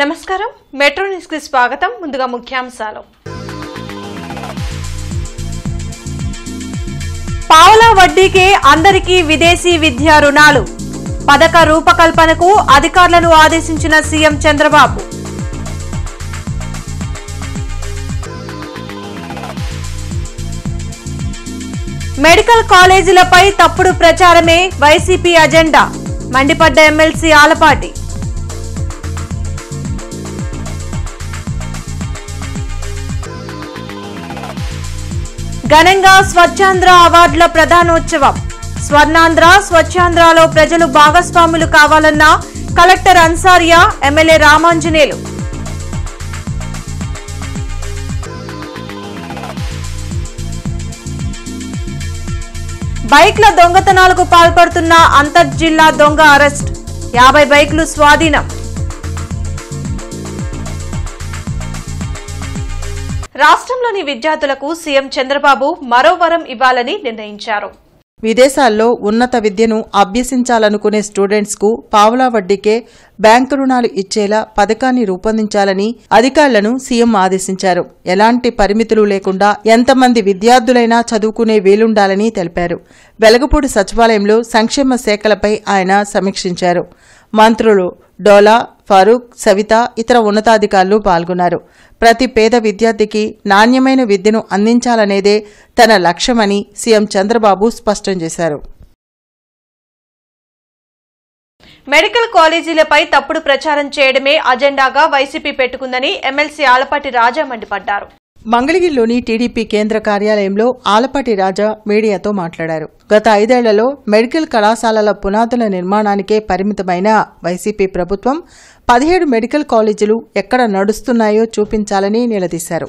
నమస్కారం metro news కి స్వాగతం ముందుగా ముఖ్యాంశాలు పావలా వడ్డీకే అందరికీ విదేశీ విద్యా రుణాలు పథక రూపకల్పనకు అధికారులను ఆదేశించిన సీఎం చంద్రబాబు మెడికల్ కాలేజీలపై తప్పుడు ప్రచారమే వైసీపీ అజెండా మండిపడ్డ ఎమ్మెల్సీ ఆలపాటి ఘనంగా స్వచ్ఛాంధ్ర అవార్డుల ప్రధానోత్సవం స్వర్ణాంధ్ర స్వచ్ఛాంధ్రలో ప్రజలు భాగస్వాములు కావాలన్న కలెక్టర్ అన్సారియా ఎమ్మెల్యే రామాంజనేయులు బైక్ల దొంగతనాలకు పాల్పడుతున్న అంతర్జిల్లా దొంగ అరెస్ట్ 50 బైకులు స్వాధీనం రాష్ట్రంలోని విద్యార్థులకు సీఎం చంద్రబాబు మరో వరం ఇవ్వాలని నిర్ణయించారు. విదేశాల్లో ఉన్నత విద్యను అభ్యసించాలనుకునే స్టూడెంట్స్ కు పావలా వడ్డీకే బ్యాంకు రుణాలు ఇచ్చేలా పథకాన్ని రూపొందించాలని అధికారులను సీఎం ఆదేశించారు. ఎలాంటి పరిమితులు లేకుండా ఎంతమంది విద్యార్థులైనా చదువుకునే వీలుండాలని తెలిపారు. వెలగపూడి సచివాలయంలో సంక్షేమ శాఖలపై ఆయన సమీక్షించారు. మంత్రులు డోలా, ఫరూక్, సవిత, ఇతర ఉన్నతాధికారులు పాల్గొన్నారు. ప్రతి పేద విద్యార్థికి నాణ్యమైన విద్యను అందించాలనేదే తన లక్ష్యమని సీఎం చంద్రబాబు స్పష్టం చేశారు. మెడికల్ కాలేజీలపై తప్పుడు ప్రచారం చేయడమే అజెండాగా వైసీపీ పెట్టుకుందని ఎమ్మెల్సీ ఆలపాటి రాజా మండిపడ్డారు. మంగళగిరిలోని టీడీపీ కేంద్ర కార్యాలయంలో ఆలపాటి రాజా మీడియాతో మాట్లాడారు. గత 5 ఏళ్లలో మెడికల్ కళాశాలల పునాదుల నిర్మాణానికే పరిమితమైన వైసీపీ ప్రభుత్వం 17 మెడికల్ కాలేజీలు ఎక్కడ నడుస్తున్నాయో చూపించాలని నిలదీశారు.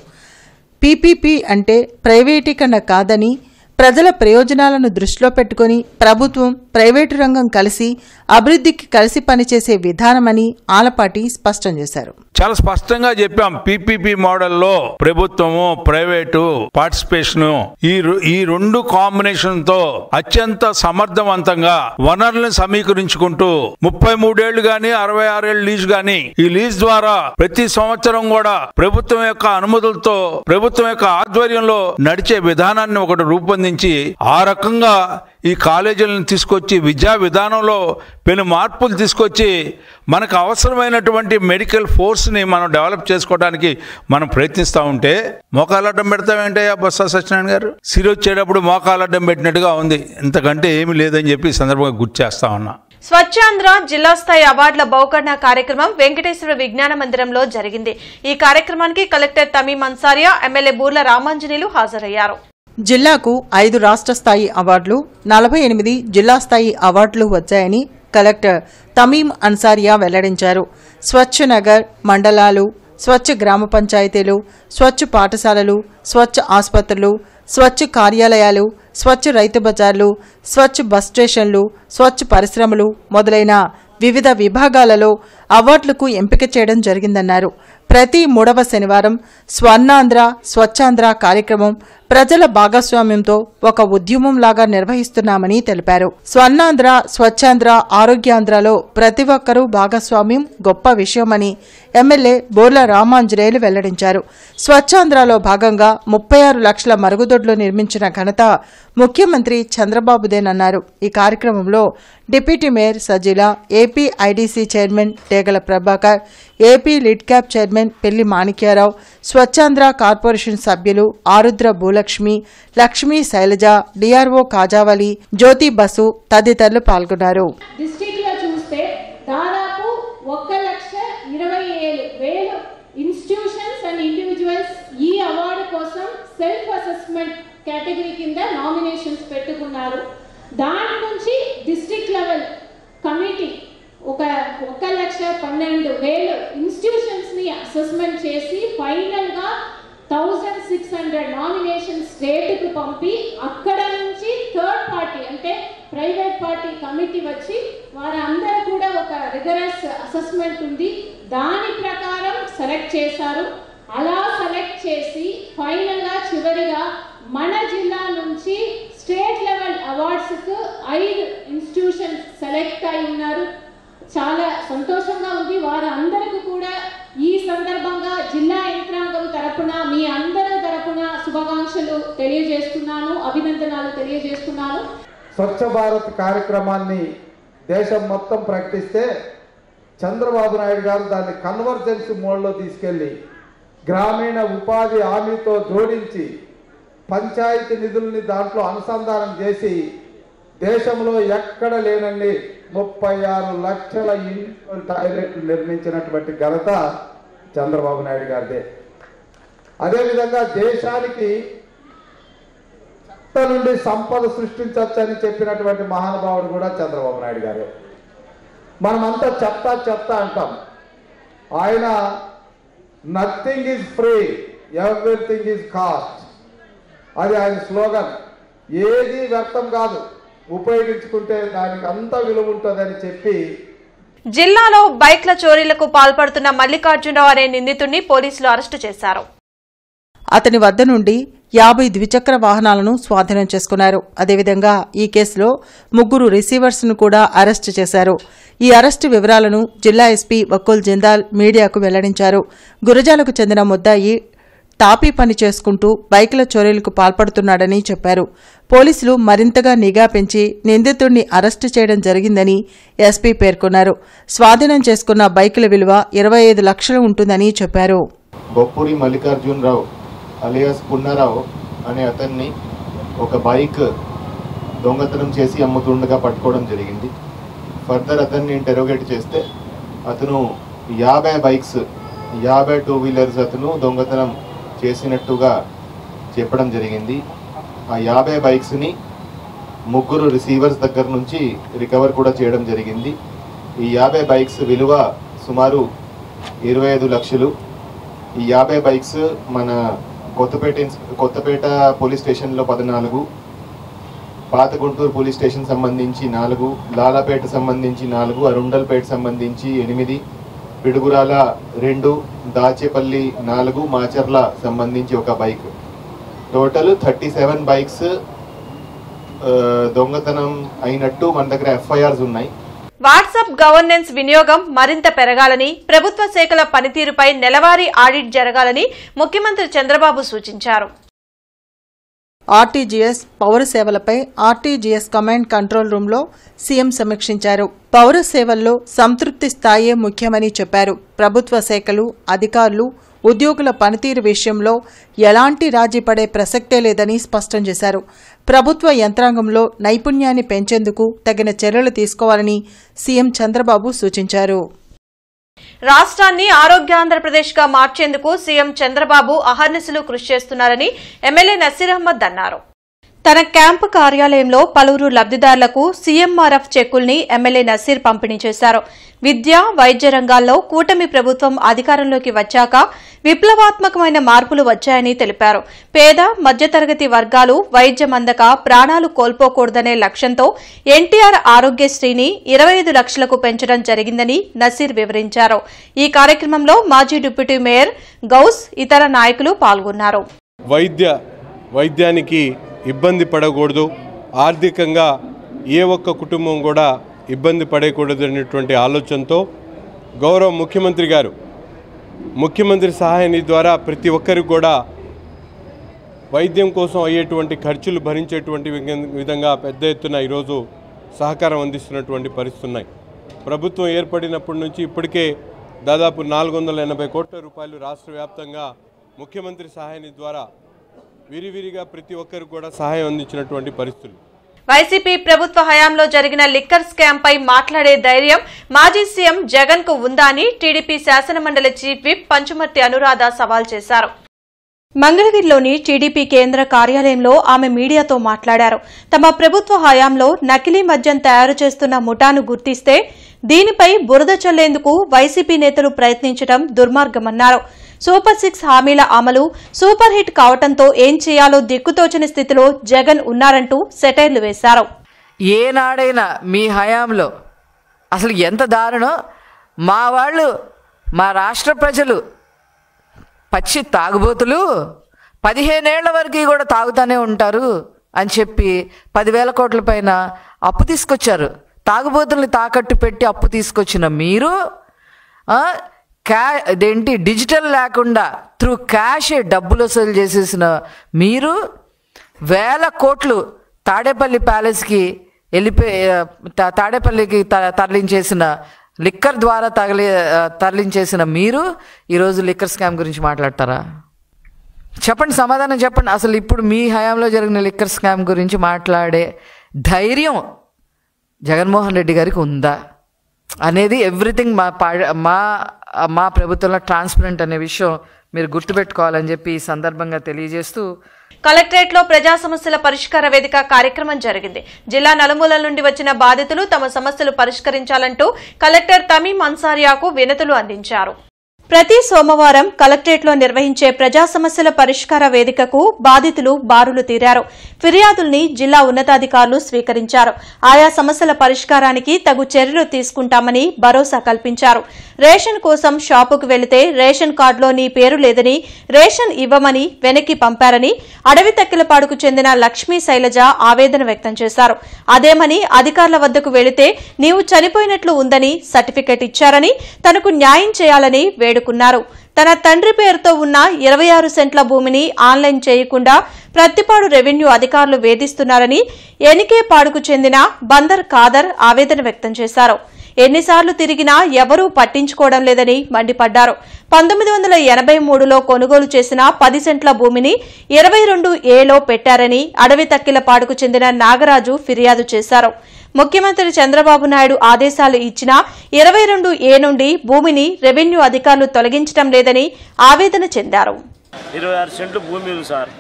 పీపీపీ అంటే ప్రైవేటీకరణ కాదని, ప్రజల ప్రయోజనాలను దృష్టిలో పెట్టుకుని ప్రభుత్వం, ప్రైవేటు రంగం కలిసి అభివృద్ధికి కలిసి పనిచేసే విధానమని ఆలపాటి స్పష్టం చేశారు. చాలా స్పష్టంగా చెప్పాం. పీపీపీ మోడల్లో ప్రభుత్వము, ప్రైవేటు పార్టిసిపేషన్ ఈ రెండు కాంబినేషన్ తో అత్యంత సమర్థవంతంగా వనరులను సమీకరించుకుంటూ 33 ఏళ్లు గాని 66 ఏళ్లు లీజ్ గాని ఈ లీజ్ ద్వారా ప్రతి సంవత్సరం కూడా ప్రభుత్వం యొక్క అనుమతులతో, ప్రభుత్వం యొక్క ఆధ్వర్యంలో నడిచే విధానాన్ని ఒకటి రూపొందించి ఆ రకంగా ఈ కాలేజీలను తీసుకొచ్చి విద్యా విధానంలో పెను మార్పులు తీసుకొచ్చి మనకు అవసరమైనటువంటి మెడికల్ ఫోర్స్ని మనం డెవలప్ చేసుకోవడానికి మనం ప్రయత్నిస్తూ ఉంటే మోకాలడ్డం పెడతామేంటయ్యా బొత్స సత్యనారాయణ గారు? సిరి వచ్చేటప్పుడు మోకాలడ్డం పెట్టినట్టుగా ఉంది. ఇంతకంటే ఏమీ లేదని చెప్పి ఈ సందర్భంగా గుర్తు చేస్తా ఉన్నా. స్వచ్ఛాంధ్ర జిల్లా స్థాయి అవార్డుల బహుకరణ కార్యక్రమం వెంకటేశ్వర విజ్ఞాన మందిరంలో జరిగింది. ఈ కార్యక్రమానికి కలెక్టర్ తమీం అన్సారియా, ఎమ్మెల్యే బూర్ల రామాంజనేయులు హాజరయ్యారు. జిల్లాకు 5 రాష్ట్ర స్థాయి అవార్డులు, 48 జిల్లా స్థాయి అవార్డులు వచ్చాయని కలెక్టర్ తమీం అన్సారియా వెల్లడించారు. స్వచ్ఛ నగర్ మండలాలు, స్వచ్ఛ గ్రామ పంచాయతీలు, స్వచ్ఛ పాఠశాలలు, స్వచ్ఛ ఆసుపత్రులు, స్వచ్ఛ కార్యాలయాలు, స్వచ్ఛ రైతు బజార్లు, స్వచ్ఛ బస్ స్టేషన్లు, స్వచ్ఛ పరిశ్రమలు మొదలైన వివిధ విభాగాలలో అవార్డులకు ఎంపిక చేయడం జరిగిందన్నారు. ప్రతి 3వ శనివారం స్వర్ణాంధ్ర స్వచ్ఛాంధ్ర కార్యక్రమం ప్రజల భాగస్వామ్యంతో ఒక ఉద్యమంలాగా నిర్వహిస్తున్నామని తెలిపారు. స్వర్ణాంధ్ర స్వచ్ఛాంధ్ర ఆరోగ్యాంధ్రలో ప్రతి ఒక్కరూ భాగస్వామ్యం గొప్ప విషయమని ఎమ్మెల్యే బోర్ల రామాంజనేయులు వెల్లడించారు. స్వచ్ఛాంధ్రలో భాగంగా 36 లక్షల మరుగుదొడ్లు నిర్మించిన ఘనత ముఖ్యమంత్రి చంద్రబాబుదేనన్నారు. ఈ కార్యక్రమంలో deputy mayor Sajila, AP IDC chairman Degala Prabhakar, AP LIDCAP chairman Pelli Manikyarao, Swachhandhra corporation సభ్యులు ఆరుద్ర భూలక్ష్మి, లక్ష్మీ శైలజ, డిఆర్ఓ కాజావలి, జ్యోతి బసు తదితరులు పాల్గొన్నారు. ఈ అవార్డు కోసం సెల్ఫ్ అసెస్మెంట్ కేటగిరీ కింద నామినేషన్స్ పెట్టుకున్నారు. దాని నుంచి డిస్ట్రిక్ట్ లెవెల్ కమిటీ 1,12,000 ఇన్స్టిట్యూషన్స్ ని అసెస్మెంట్ చేసి ఫైనల్ గా 1600 నామినేషన్ స్టేట్ కు పంపి అక్కడ నుంచి థర్డ్ పార్టీ అంటే ప్రైవేట్ పార్టీ కమిటీ వచ్చి వారందరూ కూడా ఒక రిగరస్ అసెస్మెంట్ ఉంది, దాని ప్రకారం సెలెక్ట్ చేశారు. అలా సెలెక్ట్ చేసి ఫైనల్ గా చివరిగా మన జిల్లా నుంచి స్టేట్ లెవెల్ అవార్డ్స్ కు 5 ఇన్స్టిట్యూషన్స్ సెలెక్ట్ అయి ఉన్నారు. చాలా సంతోషంగా ఉంది. వారందరికీ కూడా ఈ సందర్భంగా జిల్లా యంత్రాంగం తరపున మీ అందరి తరపున శుభాకాంక్షలు తెలియజేస్తున్నాను, అభినందనలు తెలియజేస్తున్నాను. స్వచ్ఛ భారత్ కార్యక్రమాన్ని దేశం మొత్తం ప్రకటిస్తే చంద్రబాబు నాయుడు గారు దాన్ని కన్వర్జెన్స్ మోడ్లో తీసుకెళ్ళి గ్రామీణ ఉపాధి హామీతో జోడించి పంచాయతీ నిధుల్ని దాంట్లో అనుసంధానం చేసి దేశంలో ఎక్కడ లేనండి 36 లక్షల ఇండివిజువల్ టాయిలెట్లు నిర్మించినటువంటి ఘనత చంద్రబాబు నాయుడు గారిదే. అదేవిధంగా దేశానికి చెత్త నుండి సంపద సృష్టించవచ్చని చెప్పినటువంటి మహానుభావుడు కూడా చంద్రబాబు నాయుడు గారే. మనమంతా చెత్త చెత్త అంటాం, ఆయన nothing is free, everything is cost, అది ఆయన స్లోగన్. ఏది వ్యర్థం కాదు, ఉపయోగించుకుంటే దానికి అంత విలువ ఉంటుందని చెప్పి. జిల్లాలో బైక్ల చోరీలకు పాల్పడుతున్న మల్లికార్జునరావు అనే నిందితుడిని పోలీసులు అరెస్టు చేశారు. అతని వద్ద నుండి 50 ద్విచక్ర వాహనాలను స్వాధీనం చేసుకున్నారు. అదేవిధంగా ఈ కేసులో 3 రిసీవర్స్ను కూడా అరెస్టు చేశారు. ఈ అరెస్టు వివరాలను జిల్లా ఎస్పీ వకుల్ జిందాల్ మీడియాకు వెల్లడించారు. గురజాలకు చెందిన ముద్దాయి టాపీ పని చేసుకుంటూ బైకుల చోరీలకు పాల్పడుతున్నాడని చెప్పారు. పోలీసులు మరింతగా నిఘా పెంచి నిందితుడిని అరెస్టు చేయడం జరిగిందని ఎస్పీ పేర్కొన్నారు. స్వాధీనం చేసుకున్న బైకుల విలువ 25 లక్షలు ఉంటుందని చెప్పారు. బొప్పూరి మల్లికార్జునరావు అలియాస్ పున్నారావు అనే అతన్ని ఒక బైక్ దొంగతనం చేసి అమ్ముతుండగా పట్టుకోవడం జరిగింది. ఫర్దర్ అతన్ని ఇంటెరోగేట్ చేస్తే అతను 50 బైక్స్ 50 టూ వీలర్స్ అతను దొంగతనం చేసినట్టుగా చెప్పడం జరిగింది. ఆ 50 బైక్స్ని 3 రిసీవర్స్ దగ్గర నుంచి రికవర్ కూడా చేయడం జరిగింది. ఈ 50 బైక్స్ విలువ సుమారు 25 లక్షలు. ఈ 50 బైక్స్ మన కొత్తపేట పోలీస్ స్టేషన్లో 14, పాత గుంటూరు పోలీస్ స్టేషన్ సంబంధించి 4, లాలాపేట సంబంధించి 4, అరుండల్పేట సంబంధించి 8, పిడుగురాల 2, దాచేపల్లి 4, మాచర్ల సంబంధించి 1 బైక్, టోటల్ 37 బైక్స్ దొంగతనం అయినట్టు మన దగ్గర ఎఫ్ఐఆర్స్ ఉన్నాయి. వాట్సాప్ గవర్నెన్స్ వినియోగం మరింత పెరగాలని, ప్రభుత్వ శాఖల పనితీరుపై నెలవారీ ఆడిట్ జరగాలని ముఖ్యమంత్రి చంద్రబాబు సూచించారు. ఆర్టీజీఎస్ పౌర సేవలపై ఆర్టీజీఎస్ కమాండ్ కంట్రోల్ రూంలో సీఎం సమీక్షించారు. పౌర సేవల్లో సంతృప్తి స్థాయే ముఖ్యమని చెప్పారు. ప్రభుత్వ శాఖలు, అధికారులు, ఉద్యోగుల పనితీరు విషయంలో ఎలాంటి రాజీ పడే ప్రసక్తే లేదని స్పష్టం చేశారు. ప్రభుత్వ యంత్రాంగంలో నైపుణ్యాన్ని పెంచేందుకు తగిన చర్యలు తీసుకోవాలని సీఎం చంద్రబాబు సూచించారు. రాష్ట్రాన్ని ఆరోగ్యాంధ్రప్రదేశ్గా మార్చేందుకు సీఎం చంద్రబాబు అహర్నిశలు కృషి చేస్తున్నారని ఎమ్మెల్యే నసీర్ అహ్మద్ అన్నారు. తన క్యాంపు కార్యాలయంలో పలువురు లబ్దిదారులకు సీఎంఆర్ఎఫ్ చెక్కుల్ని ఎమ్మెల్యే నసీర్ పంపిణీ చేశారు. విద్య, వైద్య రంగాల్లో కూటమి ప్రభుత్వం అధికారంలోకి వచ్చాక విప్లవాత్మకమైన మార్పులు వచ్చాయని తెలిపారు. పేద, మధ్యతరగతి వర్గాలు వైద్యం అందక ప్రాణాలు కోల్పోకూడదనే లక్ష్యంతో ఎన్టీఆర్ ఆరోగ్యశ్రీని 25 లక్షలకు పెంచడం జరిగిందని నసీర్ వివరించారు. ఈ కార్యక్రమంలో మాజీ డిప్యూటీ మేయర్ గౌస్, ఇతర నాయకులు పాల్గొన్నారు. వైద్యానికి ఇబ్బంది పడకూడదు, ఆర్థికంగా ఏ ఒక్క కుటుంబం కూడా ఇబ్బంది పడకూడదు అనేటువంటి ఆలోచనతో గౌరవ ముఖ్యమంత్రి గారు ముఖ్యమంత్రి సహాయ నిధి ద్వారా ప్రతి ఒక్కరికి కూడా వైద్యం కోసం అయ్యేటువంటి ఖర్చులు భరించేటువంటి విధంగా పెద్ద ఎత్తున ఈరోజు సహకారం అందిస్తున్నటువంటి పరిస్థితులు ఉన్నాయి. ప్రభుత్వం ఏర్పడినప్పటి నుంచి ఇప్పటికే దాదాపు 480 కోట్ల రూపాయలు రాష్ట్ర వ్యాప్తంగా ముఖ్యమంత్రి సహాయ నిధి ద్వారా విరివిరిగా ప్రతి ఒక్కరికి కూడా సహాయం అందించినటువంటి పరిస్థితులు. వైసీపీ ప్రభుత్వ హయాంలో జరిగిన లిక్కర్ స్కామ్ పై మాట్లాడే ధైర్యం మాజీ సీఎం జగన్ కు ఉందా అని టీడీపీ శాసనమండలి చీఫ్ విప్ పంచుమర్తి అనురాధ సవాల్ చేశారు. మంగళగిరిలోని టీడీపీ కేంద్ర కార్యాలయంలో ఆమె మీడియాతో మాట్లాడారు. తమ ప్రభుత్వ హయాంలో నకిలీ మద్యం తయారు చేస్తున్న ముఠాను గుర్తిస్తే దీనిపై బురద చల్లేందుకు వైసీపీ నేతలు ప్రయత్నించడం దుర్మార్గమన్నారు. సూపర్ 6 హామీల అమలు సూపర్ హిట్ కావడంతో ఏం చేయాలో దిక్కుతోచని స్థితిలో జగన్ ఉన్నారంటూ సెటైర్లు వేశారు. ఏనాడైనా మీ హయాంలో అసలు ఎంత దారుణం, మా వాళ్ళు, మా రాష్ట్ర ప్రజలు పచ్చి తాగుబోతులు 15 ఏళ్ల వరకు కూడా తాగుతూనే ఉంటారు అని చెప్పి 10,000 కోట్ల పైన అప్పు తీసుకొచ్చారు. తాగుబోతుల్ని తాకట్టు పెట్టి అప్పు తీసుకొచ్చిన మీరు ఇదేంటి డిజిటల్ లేకుండా త్రూ క్యాష్ డబ్బులు వసూలు చేసేసిన మీరు వేల కోట్లు తాడేపల్లి ప్యాలెస్కి తాడేపల్లికి తరలించేసిన లిక్కర్ ద్వారా తరలించేసిన మీరు ఈరోజు లిక్కర్ స్కామ్ గురించి మాట్లాడతారా? చెప్పండి, సమాధానం చెప్పండి. అసలు ఇప్పుడు మీ హయాంలో జరిగిన లిక్కర్ స్కామ్ గురించి మాట్లాడే ధైర్యం జగన్మోహన్ రెడ్డి గారికి ఉందా అనేది ఎవ్రీథింగ్ మా ప్రభుత్వంలో ట్రాన్స్పరెంట్ అనే విషయం మీరు గుర్తుపెట్టుకోవాలని చెప్పి ఈ సందర్భంగా తెలియజేస్తూ కలెక్టరేట్ లో ప్రజా సమస్యల పరిష్కార వేదిక కార్యక్రమం జరిగింది. జిల్లా నలుమూలల నుండి వచ్చిన బాధితులు తమ సమస్యలు పరిష్కరించాలంటూ కలెక్టర్ తమీం అన్సారియాకు వినతులు అందించారు. ప్రతి సోమవారం కలెక్టరేట్లో నిర్వహించే ప్రజా సమస్యల పరిష్కార వేదికకు బాధితులు బారులు తీరారు. ఫిర్యాదుల్ని జిల్లా ఉన్నతాధికారులు స్వీకరించారు. ఆయా సమస్యల పరిష్కారానికి తగు చర్యలు తీసుకుంటామని భరోసా కల్పించారు. రేషన్ కోసం షాపుకు వెళితే రేషన్ కార్డులో నీ పేరు లేదని, రేషన్ ఇవ్వమని వెనక్కి పంపారని అడవితక్కిలపాడుకు చెందిన లక్ష్మీ శైలజ ఆవేదన వ్యక్తం చేశారు. అదేమని అధికారుల వద్దకు వెళితే నీవు చనిపోయినట్లు ఉందని సర్టిఫికెట్ ఇచ్చారని, తనకు న్యాయం చేయాలని వేడుకున్నారు. తన తండ్రి పేరుతో ఉన్న 26 సెంట్ల భూమిని ఆన్లైన్ చేయకుండా ప్రత్తిపాడు రెవెన్యూ అధికారులు వేధిస్తున్నారని ఎనికేపాడుకు చెందిన బందర్ ఖాదర్ ఆవేదన వ్యక్తం చేశారు. ఎన్నిసార్లు తిరిగినా ఎవరూ పట్టించుకోవడం లేదని మండిపడ్డారు. 1983లో కొనుగోలు చేసిన 10 సెంట్ల భూమిని 22A పెట్టారని అడవి తక్కిలపాడుకు చెందిన నాగరాజు ఫిర్యాదు చేశారు. ముఖ్యమంత్రి చంద్రబాబు నాయుడు ఆదేశాలు ఇచ్చినా 22A నుండి భూమిని రెవెన్యూ అధికారులు తొలగించడం లేదని ఆవేదన చెందారు. 26 సెంట్లు భూమి ఉంది సార్.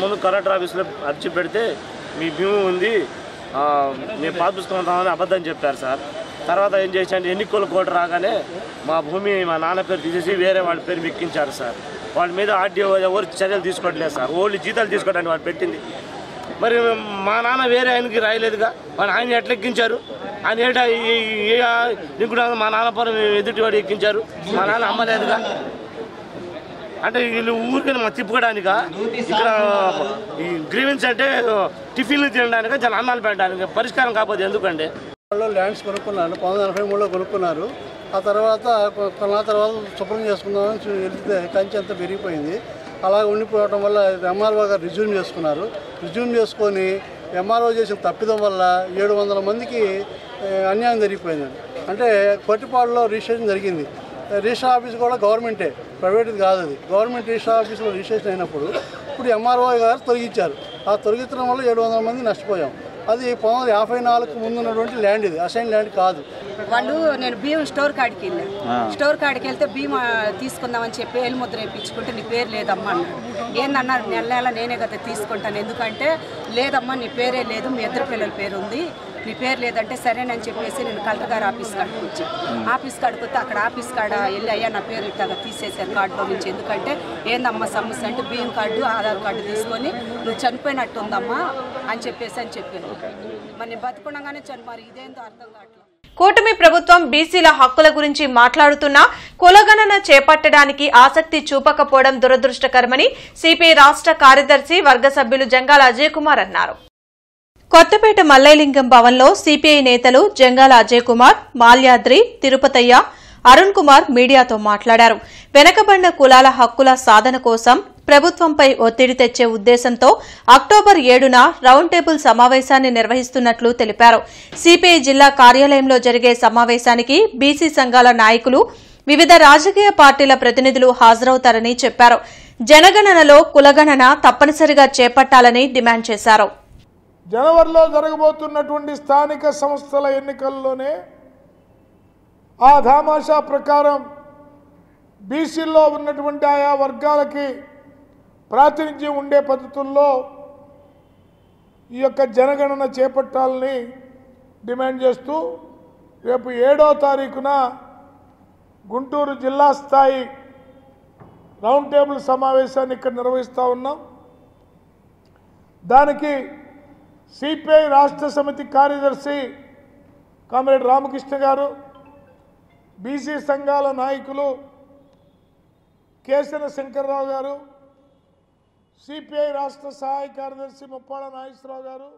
ముందు కలెక్టర్ ఆఫీసులో అర్జీ పెడితే మీ భూమి ఉంది, మేము పాస్ పుస్తకం అబద్ధం చెప్పారు సార్. తర్వాత ఏం చేశారు, ఎన్నికల కోట రాగానే మా భూమి మా నాన్న పేరు తీసేసి వేరే వాళ్ళ పేరు మెక్కించారు సార్. వాళ్ళ మీద ఆర్డీఓ ఎవరు చర్యలు తీసుకోవట్లేదు సార్. ఓన్లీ జీతాలు తీసుకోవడానికి వాళ్ళు పెట్టింది. మరి మా నాన్న వేరే ఆయనకి రాయలేదుగా, వాళ్ళు ఆయన ఎట్లా ఎక్కించారు? ఆయన ఏంటో నీకు మా నాన్న పరం ఎదుటి వాడు ఎక్కించారు, మా నాన్న అమ్మలేదుగా. అంటే వీళ్ళు ఊరికైనా మా తిప్పుకోవడానిక, ఇక్కడ ఈ గ్రీవెన్స్ అంటే టిఫిన్లు తినడానిక, చాలా అన్నాలు పెట్టడానికి, పరిష్కారం కాకపోతే ఎందుకండి? వాళ్ళు ల్యాండ్స్ కొనుక్కున్నారు, 1943లో కొనుక్కున్నారు. ఆ తర్వాత కొన్న తర్వాత శుభ్రం చేసుకుందామని వెళ్తే కంచె అంతా పెరిగిపోయింది. అలా ఉండిపోవడం వల్ల ఎంఆర్ఓ గారు రిజ్యూమ్ చేసుకున్నారు. రిజ్యూమ్ చేసుకొని ఎంఆర్ఓ చేసిన తప్పిదం వల్ల 700 మందికి అన్యాయం జరిగిపోయిందండి. అంటే కొట్టిపాడులో రిజిస్ట్రేషన్ జరిగింది. రిజిస్టర్ ఆఫీస్ కూడా గవర్నమెంటే, ప్రైవేట్ది కాదు. అది గవర్నమెంట్ రిజిస్టర్ ఆఫీస్లో రిజిస్ట్రేషన్ అయినప్పుడు ఇప్పుడు ఎంఆర్ఓ గారు తొలగించారు. ఆ తొలగించడం వల్ల 700 మంది నష్టపోయాం. అది 1954కు ముందు ఉన్నటువంటి ల్యాండ్, ఇది అసైన్ ల్యాండ్ కాదు. వాళ్ళు నేను బియ్యం స్టోర్ కాడికి వెళ్ళాను. స్టోర్ కాడికి వెళ్తే బియ్యం తీసుకుందామని చెప్పి ఏలుముద్ర వేయించుకుంటే నీ పేరు లేదమ్మా అన్నాడు. ఏందన్నారు, నెల నేనే కదా తీసుకుంటాను, ఎందుకంటే లేదమ్మా నీ పేరే లేదు, మీ ఇద్దరు పిల్లల పేరు ఉంది, నీ పేరు లేదంటే సరేనని చెప్పేసి నేను కలెక్టర్ గారు ఆఫీస్ కాడికి వచ్చాను. ఆఫీస్ కాడికి వస్తే అక్కడ ఆఫీస్ కాడ వెళ్ళి అయ్యా నా పేరు ఇట్లా తీసేశారు కార్డులో నుంచి, ఎందుకంటే ఏందమ్మా సమస్య అంటే బియ్యం కార్డు ఆధార్ కార్డు తీసుకొని నువ్వు చనిపోయినట్టు ఉందమ్మా అని చెప్పాను. మరి నేను బతుకుండగానే మరి ఇదేందో అర్థం కావట్లేదు. కూటమి ప్రభుత్వం బీసీల హక్కుల గురించి మాట్లాడుతున్నా కులగణన చేపట్టడానికి ఆసక్తి చూపకపోవడం దురదృష్టకరమని సిపిఐ రాష్ట్ర కార్యదర్శి వర్గ సభ్యులు జంగాల అజయ్ కుమార్ అన్నారు. కొత్తపేట మల్లైలింగం భవన్లో సిపిఐ నేతలు జంగాల అజయ్ కుమార్, మాల్యాద్రి, తిరుపతయ్య, అరుణ్ కుమార్ మీడియాతో మాట్లాడారు. వెనకబడిన కులాల హక్కుల సాధన కోసం ప్రభుత్వంపై ఒత్తిడి తెచ్చే ఉద్దేశంతో అక్టోబర్ 7న రౌండ్ టేబుల్ సమావేశాన్ని నిర్వహిస్తున్నట్లు తెలిపారు. సిపిఐ జిల్లా కార్యాలయంలో జరిగే సమావేశానికి బీసీ సంఘాల నాయకులు, వివిధ రాజకీయ పార్టీల ప్రతినిధులు హాజరవుతారని చెప్పారు. జనగణనలో కులగణన తప్పనిసరిగా చేపట్టాలని డిమాండ్ చేశారు. జనవరిలో జరగబోతున్నటువంటి స్థానిక సంస్థల ఎన్నికల్లోనే ఆ ధామాషా ప్రకారం బీసీల్లో ఉన్నటువంటి ఆయా వర్గాలకి ప్రాతినిధ్యం ఉండే పద్ధతుల్లో ఈ యొక్క జనగణన చేపట్టాలని డిమాండ్ చేస్తూ రేపు 7వ తారీఖున గుంటూరు జిల్లా స్థాయి రౌండ్ టేబుల్ సమావేశాన్ని ఇక్కడ నిర్వహిస్తూ ఉన్నాం. దానికి సిపిఐ రాష్ట్ర సమితి కార్యదర్శి కామ్రేడ్ రామకృష్ణ గారు, బీసీ సంఘాల నాయకులు కేసన శంకర్రావు గారు, సిపిఐ రాష్ట్ర సహాయ కార్యదర్శి ముప్పాడ నాగేశ్వరరావు గారు,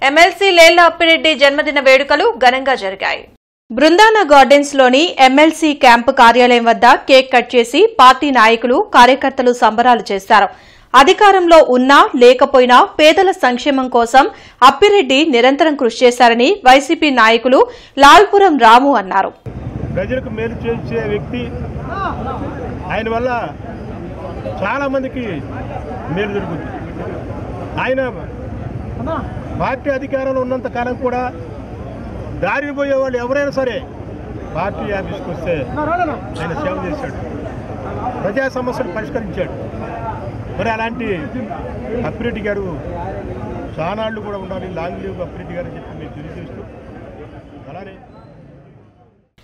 ఎమ్మెల్సీ లేళ్ల అప్పిరెడ్డి జన్మదిన వేడుకలు ఘనంగా జరిగాయి. బృందాన గార్డెన్స్ లోని ఎమ్మెల్సీ క్యాంపు కార్యాలయం వద్ద కేక్ కట్ చేసి పార్టీ నాయకులు కార్యకర్తలు సంబరాలు చేశారు. అధికారంలో ఉన్నా లేకపోయినా పేదల సంక్షేమం కోసం అప్పిరెడ్డి నిరంతరం కృషి చేశారని వైసీపీ నాయకులు లాల్పురం రాము అన్నారు. ప్రజలకు మేలు చేసే వ్యక్తి, ఆయన వల్ల చాలా మందికి మేలు జరుగుతుంది. ఆయన పార్టీ అధికారంలో ఉన్నంత కాలం కూడా దారి పోయే వాళ్ళు ఎవరైనా సరే పార్టీ ఆఫీస్కి వస్తే ఆయన సేవ చేశాడు, ప్రజా సమస్యలు పరిష్కరించాడు. మరి అలాంటి అప్పిరెడ్డి గారు చానాళ్ళు కూడా ఉండాలి, లాంగ్ లీవ్ అప్పిరెడ్డి గారు అని చెప్పి మీరు తెలియజేస్తూ, అలానే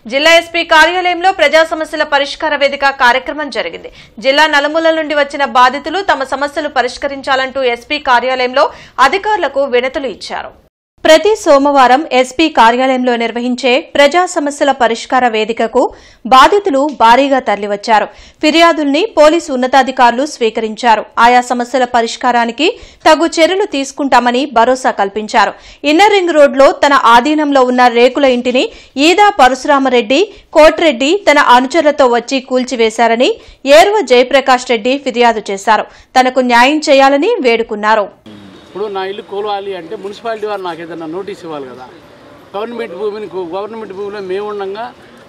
జిల్లా ఎస్పీ కార్యాలయంలో ప్రజా సమస్యల పరిష్కార వేదిక కార్యక్రమం జరిగింది. జిల్లా నలుమూలల నుండి వచ్చిన బాధితులు తమ సమస్యలు పరిష్కరించాలంటూ ఎస్పీ కార్యాలయంలో అధికారులకు వినతులు ఇచ్చారు. ప్రతి సోమవారం ఎస్పీ కార్యాలయంలో నిర్వహించే ప్రజా సమస్యల పరిష్కార వేదికకు బాధితులు భారీగా తరలివచ్చారు. ఫిర్యాదుల్ని పోలీసు ఉన్నతాధికారులు స్వీకరించారు. ఆయా సమస్యల పరిష్కారానికి తగు చర్యలు తీసుకుంటామని భరోసా కల్పించారు. ఇన్నర్ రింగ్ రోడ్లో తన ఆధీనంలో ఉన్న రేకుల ఇంటిని ఈదా పరశురామరెడ్డి, కోట్రెడ్డి తన అనుచరులతో వచ్చి కూల్చివేశారని ఏర్వ జయప్రకాష్ రెడ్డి ఫిర్యాదు చేశారు. తనకు న్యాయం చేయాలని వేడుకున్నారు. ఇప్పుడు నా ఇల్లు కూలాలి అంటే మున్సిపాలిటీ వారు నాకు ఏదైనా నోటీస్ ఇవ్వాలి కదా. గవర్నమెంట్ భూమిలో మేము ఉండగా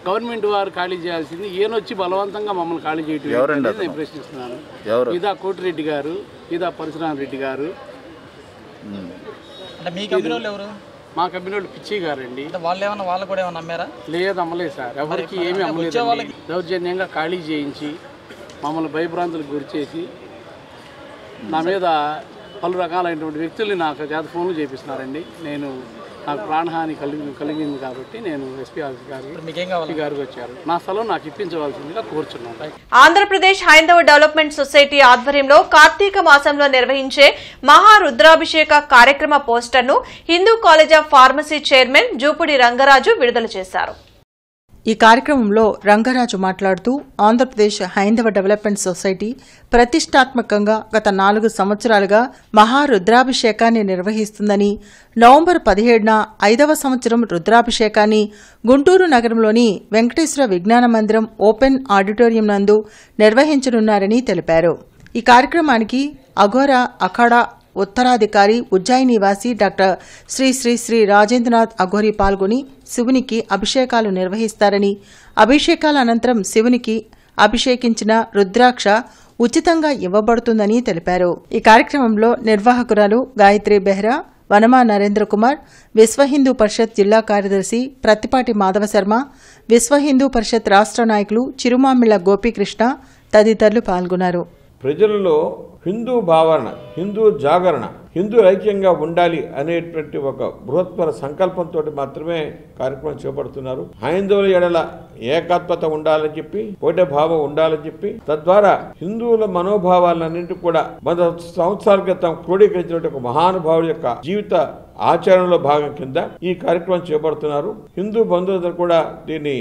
గవర్నమెంట్ వారు ఖాళీ చేయాల్సింది ఈయనొచ్చి బలవంతంగా మమ్మల్ని ఖాళీ చేయటం నేను ప్రశ్నిస్తున్నాను. ఇదా కోటిరెడ్డి గారు, ఇదా పరశురామ రెడ్డి గారు. మా కంపెనీ వాళ్ళు పిచ్చి గారండి. వాళ్ళు కూడా ఏమన్నా అమ్మారా? లేదు, అమ్మలేదు సార్. ఎవరికి ఏమీ అమ్మలేదు. దౌర్జన్యంగా ఖాళీ చేయించి మమ్మల్ని భయభ్రాంతులకు గురి చేసి నా మీద పలు రకాలైనటువంటి వ్యక్తుల్ని నాకు చేత ఫోన్లు చేపిస్తున్నారండి. నాకు ప్రాణహాని కలిగింది కాబట్టి నేను ఎస్పీ ఆఫీస్ గారికి వచ్చారు. నా స్థలం నాకు ఇప్పించవలసిందిగా కోరుచున్నాను. ఆంధ్రప్రదేశ్ హైందవ డెవలప్మెంట్ సొసైటీ ఆధ్వర్యంలో కార్తీక మాసంలో నిర్వహించే మహారుద్రాభిషేక కార్యక్రమ పోస్టర్ను Hindu college of pharmacy chairman Jupudi Rangaraju విడుదల చేశారు. ఈ కార్యక్రమంలో రంగరాజు మాట్లాడుతూ ఆంధ్రప్రదేశ్ హైందవ డెవలప్మెంట్ సొసైటీ ప్రతిష్టాత్మకంగా గత 4 సంవత్సరాలుగా మహారుద్రాభిషేకాన్ని నిర్వహిస్తుందని, నవంబర్ 17న 5వ సంవత్సరం రుద్రాభిషేకాన్ని గుంటూరు నగరంలోని వెంకటేశ్వర విజ్ఞాన మందిరం ఓపెన్ ఆడిటోరియం నందు నిర్వహించనున్నారని తెలిపారు. ఈ కార్యక్రమానికి అఘోరా అఖాడా ఉత్తరాధికారి ఉజ్జాయి నివాసి డాక్టర్ శ్రీ శ్రీ శ్రీ రాజేంద్రనాథ్ అఘోరి పాల్గొని శివునికి అభిషేకాలు నిర్వహిస్తారని, అభిషేకాల అనంతరం శివునికి అభిషేకించిన రుద్రాక్ష ఉచితంగా ఇవ్వబడుతుందని తెలిపారు. ఈ కార్యక్రమంలో నిర్వాహకురాలు గాయత్రి బెహ్రా, వనమా నరేంద్ర కుమార్, విశ్వ హిందూ పరిషత్ జిల్లా కార్యదర్శి ప్రత్తిపాటి మాధవ శర్మ, విశ్వ హిందూ పరిషత్ రాష్ట్ర నాయకులు చిరుమామిళ్ల గోపీకృష్ణ తదితరులు పాల్గొన్నారు. ప్రజలలో హిందూ భావన, హిందూ జాగరణ, హిందూ ఐక్యంగా ఉండాలి అనేటువంటి ఒక బృహత్పర సంకల్పంతో మాత్రమే కార్యక్రమం చేపడుతున్నారు. హైందవుల ఎడల ఏకాత్మత ఉండాలని చెప్పి, ఒకటే భావం ఉండాలని చెప్పి, తద్వారా హిందువుల మనోభావాలన్నింటి కూడా 100 సంవత్సరాల క్రితం క్రోడీకరించిన ఒక మహానుభావుడి యొక్క జీవిత ఆచరణలో భాగం కింద ఈ కార్యక్రమం చేపడుతున్నారు. హిందూ బంధువులందరూ కూడా దీన్ని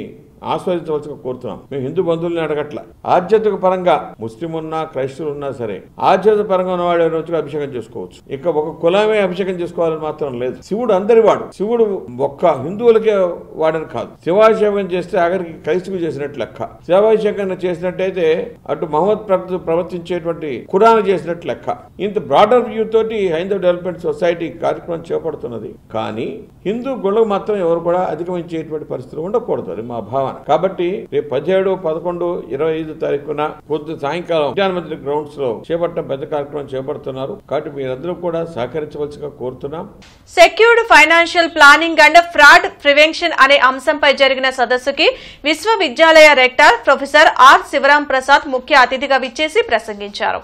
ఆస్వాదించవలసిగా కోరుతున్నాం. మేము హిందూ బంధువుల్ని అడగట్ల. ఆధ్యాత్మిక పరంగా ముస్లిం ఉన్నా క్రైస్తవులు ఉన్నా సరే ఆధ్యాత్మిక పరంగా ఉన్నవాడు ఎవరి నుంచి అభిషేకం చేసుకోవచ్చు. ఇక ఒక కులమే అభిషేకం చేసుకోవాలని మాత్రం లేదు. శివుడు అందరి వాడు. శివుడు ఒక్క హిందువులకే వాడని కాదు. శివాభిషేకం చేస్తే ఆఖరికి క్రైస్తవులు చేసినట్టు లెక్క. శివాభిషేకం చేసినట్టయితే అటు మహమ్మద్ ప్రవర్తించేటువంటి ఖురాన్ చేసినట్టు లెక్క. ఇంత బ్రాడర్ వ్యూ తోటి హైందవ డెవలప్మెంట్ సొసైటీ కార్యక్రమం చేపడుతున్నది. కానీ హిందూ గుళ్ళకు మాత్రం ఎవరు కూడా అధిగమించేటువంటి పరిస్థితులు ఉండకూడదు. అది మా భావన. కాబట్టి రేపు 17, 11, 25 తారీఖున పొద్దు సాయంకాలం విజ్ఞానమంత్రి గ్రౌండ్స్ లో చేపట్టిన పెద్ద కార్యక్రమం చేపడుతున్నారు. కాబట్టి మీరందరూ కూడా సహకరించవలసిగా కోరుతున్నాం. Secured financial planning and fraud prevention అనే అంశంపై జరిగిన సదస్సుకి విశ్వవిద్యాలయ rector professor R Sivaram Prasad ముఖ్య అతిథిగా విచ్చేసి ప్రసంగించారు.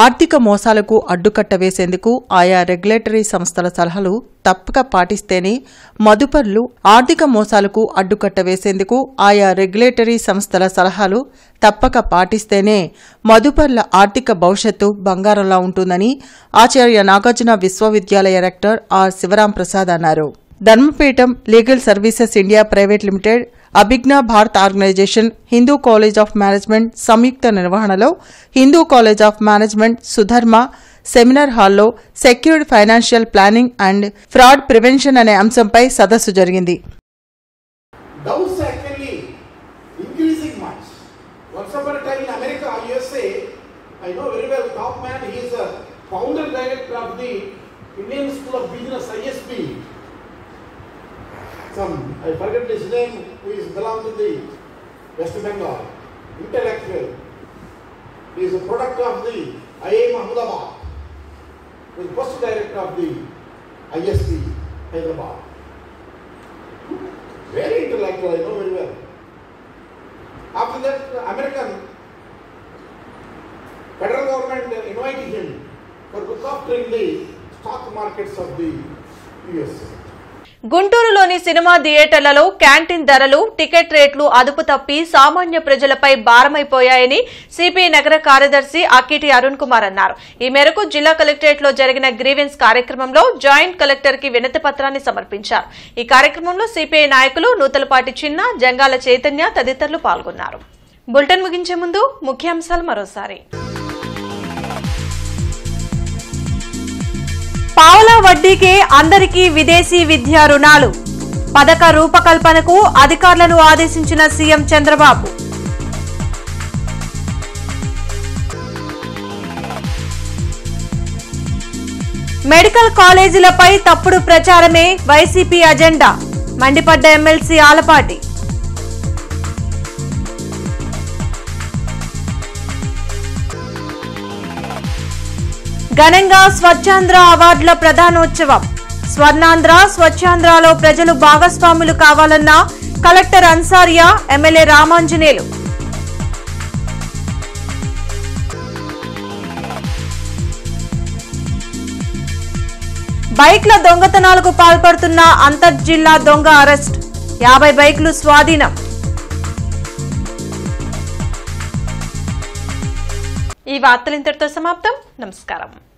ఆర్థిక మోసాలకు అడ్డుకట్ట వేసేందుకు ఆయా రెగ్యులేటరీ సంస్థల సలహాలు తప్పక పాటిస్తేనే మదుపర్లు ఆర్థిక మోసాలకు అడ్డుకట్ట వేసేందుకు ఆయా రెగ్యులేటరీ సంస్థల సలహాలు తప్పక పాటిస్తేనే మదుపర్ల ఆర్థిక భవిష్యత్తు బంగారంలా ఉంటుందని ఆచార్య నాగార్జున విశ్వవిద్యాలయ రెక్టర్ ఆర్ శివరాం ప్రసాద్ అన్నారు. Dharmapeetham legal services India private limited, Abhijna Bharat organisation, Hindu college of management సంయుక్త నిర్వహణలో Hindu college of management, Sudharma, seminar హాల్లో secured financial planning and fraud prevention అనే అంశంపై సదస్సు జరిగింది. Doubts actually increasing much. Once upon a time in America, USA, I know very well, top man, he is a founder director of the Indian School of Business, ISB. I forget his name, who is belong to the West Bengal, intellectual. He is a product of the IIM Ahmedabad. He is first director of the ISB, Hyderabad. Very intellectual, I know very well. After that, American federal government invited him for look after the stock markets of the USA. గుంటూరులోని cinema థియేటర్లలో canteen ధరలు, ticket రేట్లు అదుపు తప్పి సామాన్య ప్రజలపై భారమైపోయాయని CPI నగర కార్యదర్శి అక్కిటి అరుణ్ కుమార్ అన్నారు. ఈ మేరకు జిల్లా కలెక్టరేట్లో జరిగిన గ్రీవెన్స్ కార్యక్రమంలో జాయింట్ కలెక్టర్ కి వినతి పత్రాన్ని సమర్పించారు. ఈ కార్యక్రమంలో సిపిఐ నాయకులు నూతలపాటి చిన్న, జంగాల చైతన్య తదితరులు పాల్గొన్నారు. బులెటిన్ ముగించే ముందు ముఖ్యాంశాలు మరోసారి. పావలా వడ్డీకే అందరికీ విదేశీ విద్యా రుణాలు, పథక రూపకల్పనకు అధికారులను ఆదేశించిన సీఎం చంద్రబాబు. మెడికల్ కాలేజీలపై తప్పుడు ప్రచారమే వైసీపీ అజెండా, మండిపడ్డ ఎమ్మెల్సీ ఆలపాటి. ఘనంగా స్వచ్ఛాంధ్ర అవార్డుల ప్రధానోత్సవం, స్వర్ణాంధ్ర స్వచ్ఛాంధ్రలో ప్రజలు భాగస్వాములు కావాలన్న కలెక్టర్ అన్సారియా, ఎమ్మెల్యే రామాంజనేయులు. బైక్ల దొంగతనాలకు పాల్పడుతున్న అంతర్జిల్లా దొంగ అరెస్ట్, 50 బైకులు స్వాధీనం. ఈ వార్తలు ఇంతటితో సమాప్తం. నమస్కారం.